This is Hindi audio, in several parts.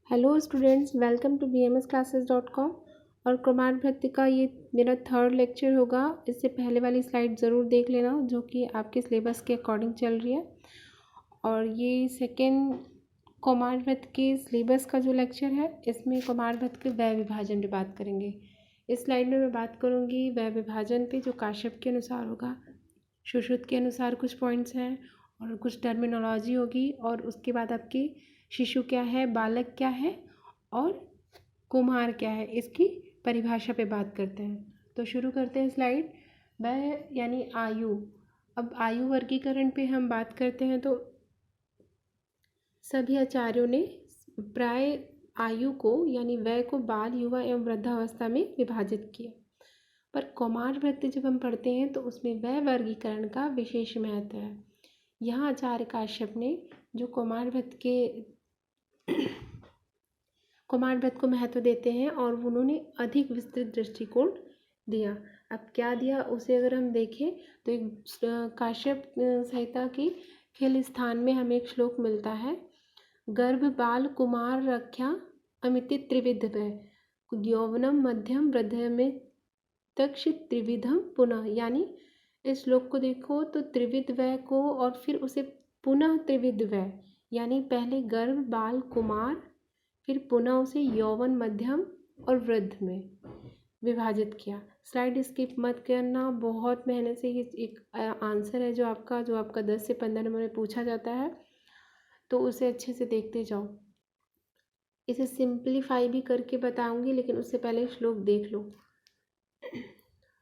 Hello students, welcome to bmsclasses.com। और कुमार भट्ट का ये मेरा थर्ड लेक्चर होगा। इससे पहले वाली स्लाइड ज़रूर देख लेना जो कि आपके सिलेबस के अकॉर्डिंग चल रही है। और ये सेकेंड कुमार भट्ट के सिलेबस का जो लेक्चर है, इसमें कुमार भट्ट के व्यय विभाजन पे बात करेंगे। इस स्लाइड में मैं बात करूँगी व्यय विभाजन पे, जो काश्यप के अनुसार होगा। सुश्रुत के अनुसार कुछ पॉइंट्स हैं और कुछ टर्मिनोलॉजी होगी। और उसके बाद आपकी शिशु क्या है, बालक क्या है और कुमार क्या है, इसकी परिभाषा पे बात करते हैं। तो शुरू करते हैं स्लाइड। वह यानी आयु। अब आयु वर्गीकरण पे हम बात करते हैं तो सभी आचार्यों ने प्राय आयु को यानी वय को बाल, युवा एवं वृद्धावस्था में विभाजित किया। पर कुमार भट्ट जब हम पढ़ते हैं तो उसमें वय वर्गीकरण का विशेष महत्व है। यहाँ आचार्य काश्यप ने जो कुमार भट्ट को महत्व देते हैं और उन्होंने अधिक विस्तृत दृष्टिकोण दिया। अब क्या दिया उसे अगर हम देखें तो एक काश्यप संहिता की खेल स्थान में हमें एक श्लोक मिलता है। गर्भ बाल कुमार रक्षा अमिति त्रिविध वय यौवनम मध्यम वृद्ध में तक्ष त्रिविधम पुनः। यानी इस श्लोक को देखो तो त्रिविध वय को और फिर उसे पुनः त्रिविध वय यानी पहले गर्भ बाल कुमार, फिर पुनः उसे यौवन मध्यम और वृद्ध में विभाजित किया। स्लाइड स्किप मत करना, बहुत मेहनत से ये एक आंसर है जो आपका 10 से 15 नंबर में पूछा जाता है, तो उसे अच्छे से देखते जाओ। इसे सिंप्लीफाई भी करके बताऊंगी, लेकिन उससे पहले श्लोक देख लो।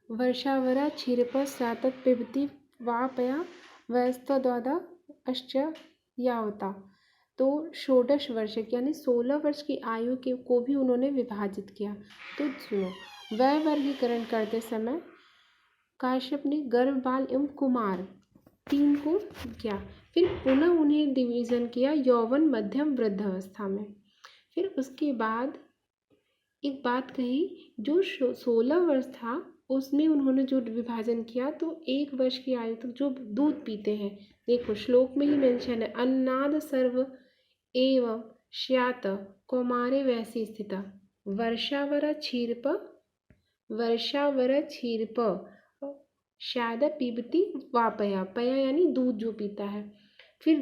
वर्षावरा क्षीरप सातत पिबती वापया वयस्त्वद्वादा अश्च यावता। तो षोडश वर्ष यानी 16 वर्ष की आयु के को भी उन्होंने विभाजित किया। तो सुनो, वय वर्गीकरण करते समय काश्यप ने गर्भ बाल एवं कुमार 3 को किया, फिर पुनः उन्हें डिवीज़न किया यौवन मध्यम वृद्धावस्था में। फिर उसके बाद एक बात कही, जो 16 वर्ष था उसमें उन्होंने जो विभाजन किया तो 1 वर्ष की आयु तक जो दूध पीते हैं, देखो श्लोक में ही मेंशन है, अन्नाद सर्व एवं श्यात कौमारे वैसी स्थिता वर्षावर क्षीरप शायद पीबती वापया, पया यानी दूध जो पीता है। फिर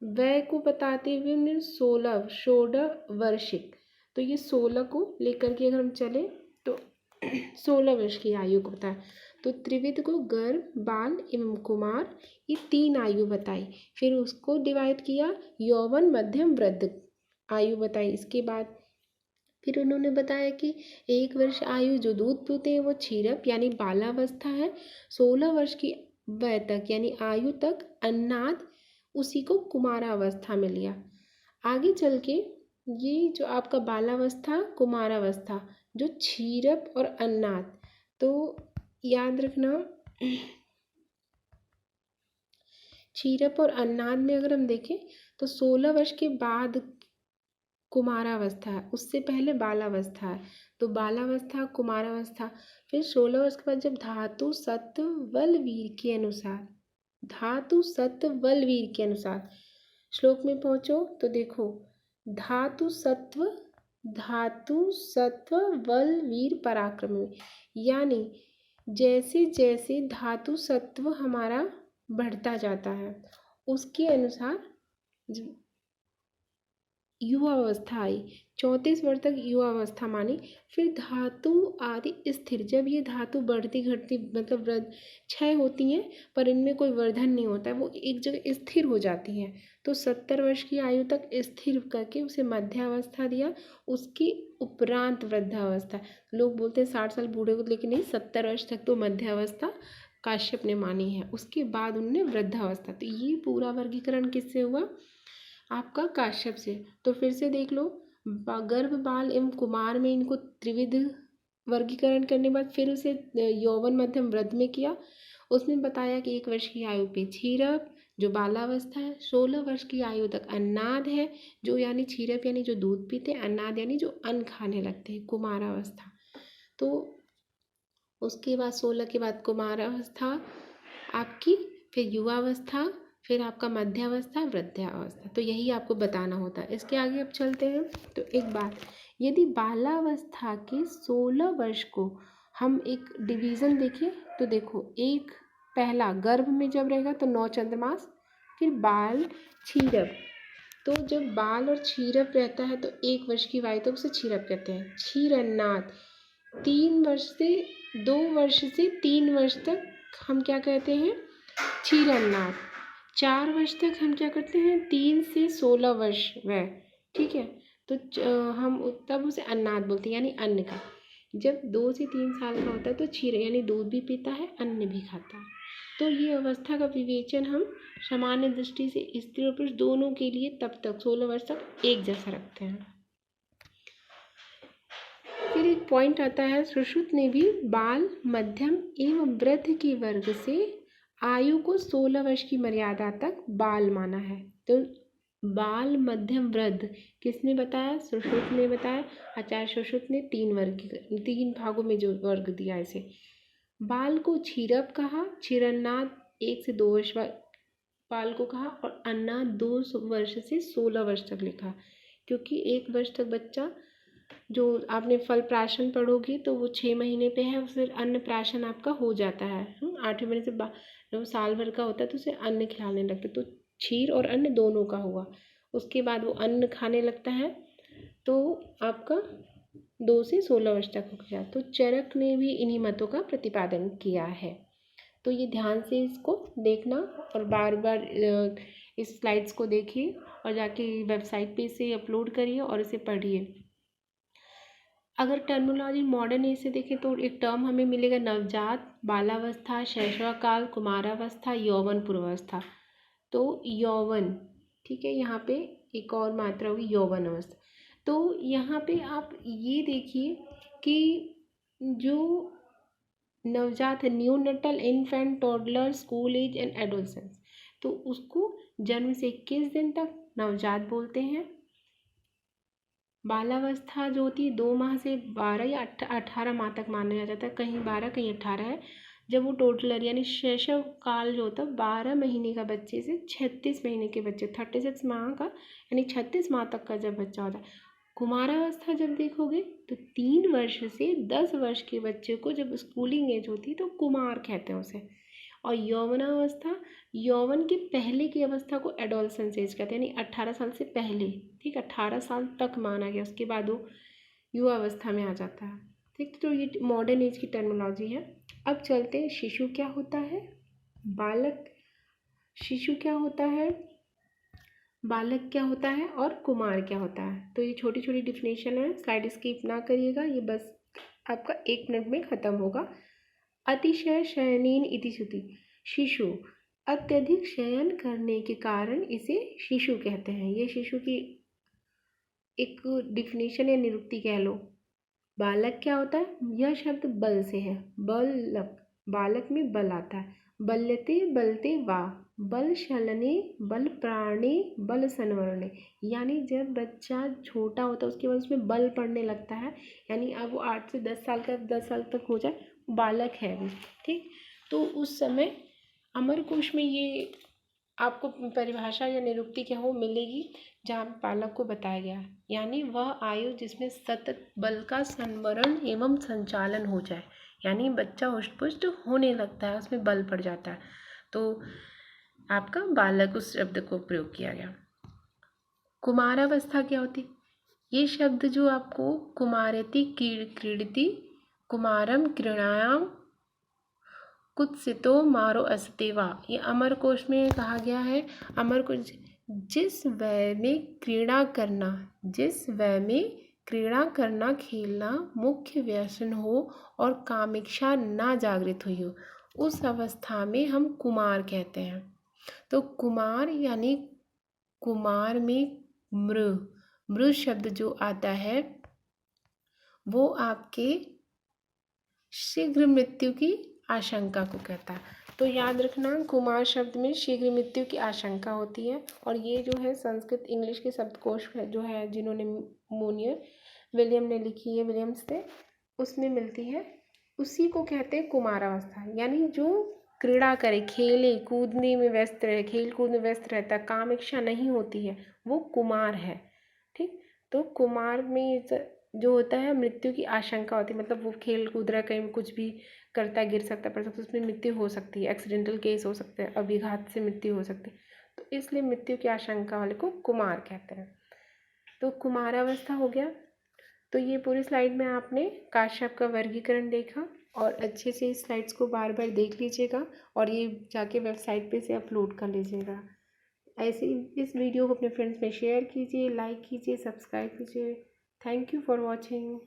वय को बताते हुए 16 वर्षिक, तो ये 16 को लेकर के अगर हम चले तो 16 वर्ष की आयु को बताया। तो त्रिविध को गर्भ बाल एवं कुमार, ये 3 आयु बताई। फिर उसको डिवाइड किया यौवन मध्यम वृद्ध आयु बताई। इसके बाद फिर उन्होंने बताया कि 1 वर्ष आयु जो दूध पीते हैं वो क्षीरप यानी बालावस्था है। 16 वर्ष की वय तक यानी आयु तक अन्नाद, उसी को कुमारावस्था में लिया। आगे चल के ये जो आपका बालावस्था कुमारावस्था, जो क्षीरप और अन्नाद, तो याद रखना क्षीरप और अन्नाद में अगर हम देखें तो 16 वर्ष के बाद कुमारावस्था है, उससे पहले बालावस्था है। तो बालावस्था कुमारावस्था, फिर 16 वर्ष के बाद जब धातु सत्व बल वीर के अनुसार श्लोक में पहुँचो तो देखो धातु सत्व बल वीर पराक्रम में, यानी जैसे जैसे धातु सत्व हमारा बढ़ता जाता है उसके अनुसार युवा अवस्था आई। 34 वर्ष तक युवा अवस्था मानी। फिर धातु आदि स्थिर, जब ये धातु बढ़ती घटती मतलब क्षय होती हैं पर इनमें कोई वर्धन नहीं होता है, वो एक जगह स्थिर हो जाती हैं, तो 70 वर्ष की आयु तक स्थिर करके उसे मध्यावस्था दिया। उसके उपरांत वृद्धावस्था, लोग बोलते हैं 60 साल बूढ़े को, लेकिन नहीं, 70 वर्ष तक तो मध्यावस्था काश्यप ने मानी है। उसके बाद उन्होंने वृद्धावस्था। तो ये पूरा वर्गीकरण किससे हुआ? आपका काश्यप से। तो फिर से देख लो, गर्भ बाल एवं कुमार में इनको त्रिविध वर्गीकरण करने के बाद फिर उसे यौवन मध्यम वृद्ध में किया। उसमें बताया कि 1 वर्ष की आयु पे क्षीरप जो बालावस्था है, 16 वर्ष की आयु तक अन्नाद है जो यानी क्षीरप यानी जो दूध पीते, अन्नाद यानी जो अन्न खाने लगते हैं, कुमारावस्था। तो उसके बाद 16 के बाद कुमारावस्था आपकी, फिर युवावस्था, फिर आपका मध्यावस्था, वृद्धावस्था। तो यही आपको बताना होता है। इसके आगे अब चलते हैं। तो एक बात, यदि बालावस्था के 16 वर्ष को हम एक डिवीज़न देखें तो देखो, एक पहला गर्भ में जब रहेगा तो 9 चंद्रमास, फिर बाल क्षीरब। तो जब बाल और क्षीरब रहता है तो 1 वर्ष की वायु तक उसे क्षीरब कहते हैं। क्षीरन्नाद 3 वर्ष से 2 वर्ष से 3 वर्ष तक हम क्या कहते हैं, क्षीरन्नाद। 4 वर्ष तक हम क्या करते हैं, 3 से 16 वर्ष वह, ठीक है। तो हम तब उसे अन्नाद बोलते हैं, यानी अन्न का। जब 2 से 3 साल का होता है तो क्षीर यानी दूध भी पीता है, अन्न भी खाता है। तो ये अवस्था का विवेचन हम सामान्य दृष्टि से स्त्री और पुरुष दोनों के लिए तब तक 16 वर्ष तक एक जैसा रखते हैं। फिर एक पॉइंट आता है, सुश्रुत ने भी बाल, मध्यम एवं वृद्ध के वर्ग से आयु को 16 वर्ष की मर्यादा तक बाल माना है। तो बाल, मध्यम, वृद्ध किसने बताया, सुश्रुत ने बताया। आचार्य सुश्रुत ने 3 भागों में जो वर्ग दिया इसे। बाल को क्षीरब कहा, क्षीरन्नाद 1 से 2 वर्ष बाल को कहा, और अन्नाद 2 वर्ष से 16 वर्ष तक लिखा, क्योंकि 1 वर्ष तक बच्चा, जो आपने फल प्राशन पढ़ोगे तो वो 6 महीने पे है, फिर अन्न प्राशन आपका हो जाता है। 8वें महीने से जब साल भर का होता है तो उसे अन्न खिलाने लगते, तो क्षीर और अन्न दोनों का हुआ। उसके बाद वो अन्न खाने लगता है तो आपका 2 से 16 वर्ष तक हो गया। तो चरक ने भी इन्हीं मतों का प्रतिपादन किया है। तो ये ध्यान से इसको देखना और बार बार इस स्लाइड्स को देखिए और जाके वेबसाइट पे इसे अपलोड करिए और इसे पढ़िए। अगर टर्मिनोलॉजी मॉडर्न एज से देखें तो एक टर्म हमें मिलेगा, नवजात, बालावस्था, शैशवकाल, कुमारावस्था, यौवन, पूर्वावस्था। तो यौवन, ठीक है, यहाँ पे एक और मात्रा होगी यौवन अवस्था। तो यहाँ पे आप ये देखिए कि जो नवजात है, neonatal, infant, toddler, school age and adolescence, तो उसको जन्म से 21 दिन तक नवजात बोलते हैं। बालावस्था जो होती है 2 माह से 12 या 18 माह तक माना जाता है, कहीं 12 कहीं 18 है। जब वो टोटलर यानी शैशव काल जो होता है 12 महीने का बच्चे से 36 महीने के बच्चे, 36 माह का यानी 36 माह तक का जब बच्चा होता है। कुमारावस्था जब देखोगे तो 3 वर्ष से 10 वर्ष के बच्चे को जब स्कूलिंग एज होती है तो कुमार कहते हैं उसे। और यौवनावस्था, यौवन के पहले की अवस्था को एडोलसेंस एज कहते हैं, यानी 18 साल से पहले, ठीक, 18 साल तक माना गया, उसके बाद वो युवा अवस्था में आ जाता है, ठीक। तो ये मॉडर्न एज की टर्मिनोलॉजी है। अब चलते हैं, शिशु क्या होता है, बालक, शिशु क्या होता है, बालक क्या होता है और कुमार क्या होता है। तो ये छोटी छोटी डिफिनेशन है, स्लाइड स्किप ना करिएगा, ये बस आपका 1 मिनट में ख़त्म होगा। अतिशय शयनीन इति श्रुति, शिशु अत्यधिक शयन करने के कारण इसे शिशु कहते हैं। ये शिशु की एक डिफिनेशन या निरुक्ति कह लो। बालक क्या होता है, यह शब्द बल से है, बलक, बालक में बल आता है। बल्यते बलते वा, बल शलने, बल प्राणे, बल संवरणे, यानी जब बच्चा छोटा होता है उसके बाद उसमें बल पड़ने लगता है, यानी अब वो 8 से 10 साल का 10 साल तक हो जाए, बालक है वो, ठीक। तो उस समय अमरकोश में ये आपको परिभाषा या निरुक्ति क्या हो मिलेगी, जहाँ बालक को बताया गया है, यानी वह आयु जिसमें सतत बल का संवरण एवं संचालन हो जाए, यानी बच्चा हुष्ट-पुष्ट होने लगता है, उसमें बल पड़ जाता है, तो आपका बालक उस शब्द को प्रयोग किया गया। कुमारावस्था क्या होती, ये शब्द जो आपको कुमारेति क्रीडति, कुमारम क्रीणायाम, कुत्सितो मारो अस्तेवा, ये अमरकोश में कहा गया है। अमरकोश, जिस वय में क्रीड़ा करना, जिस वय में क्रीड़ा करना, खेलना मुख्य व्यसन हो और कामिक्षा ना जागृत हुई हो, उस अवस्था में हम कुमार कहते हैं। तो कुमार यानी कुमार में मृ शब्द जो आता है वो आपके शीघ्र मृत्यु की आशंका को कहता है। तो याद रखना, कुमार शब्द में शीघ्र मृत्यु की आशंका होती है। और ये जो है संस्कृत इंग्लिश के शब्दकोश है जो है, जिन्होंने मोनियर विलियम ने लिखी है, विलियम्स से, उसमें मिलती है, उसी को कहते हैं कुमारावस्था। यानी जो क्रीड़ा करे, खेले कूदने में व्यस्त रहे, खेल कूद में व्यस्त रहता है, काम इच्छा नहीं होती है, वो कुमार है। ठीक, तो कुमार में जो होता है मृत्यु की आशंका होती है, मतलब वो खेल कूद रहा है, कहीं कुछ भी करता है, गिर सकता है, पड़ सकता है, उसमें मृत्यु हो सकती है, एक्सीडेंटल केस हो सकते हैं, अभिघात से मृत्यु हो सकती है, तो इसलिए मृत्यु की आशंका वाले को कुमार कहते हैं। तो कुमारावस्था हो गया। तो ये पूरी स्लाइड में आपने काश्यप का वर्गीकरण देखा, और अच्छे से इस स्लाइड्स को बार बार देख लीजिएगा, और ये जाके वेबसाइट पे से अपलोड कर लीजिएगा। ऐसे ही इस वीडियो को अपने फ्रेंड्स में शेयर कीजिए, लाइक कीजिए, सब्सक्राइब कीजिए। Thank you for watching.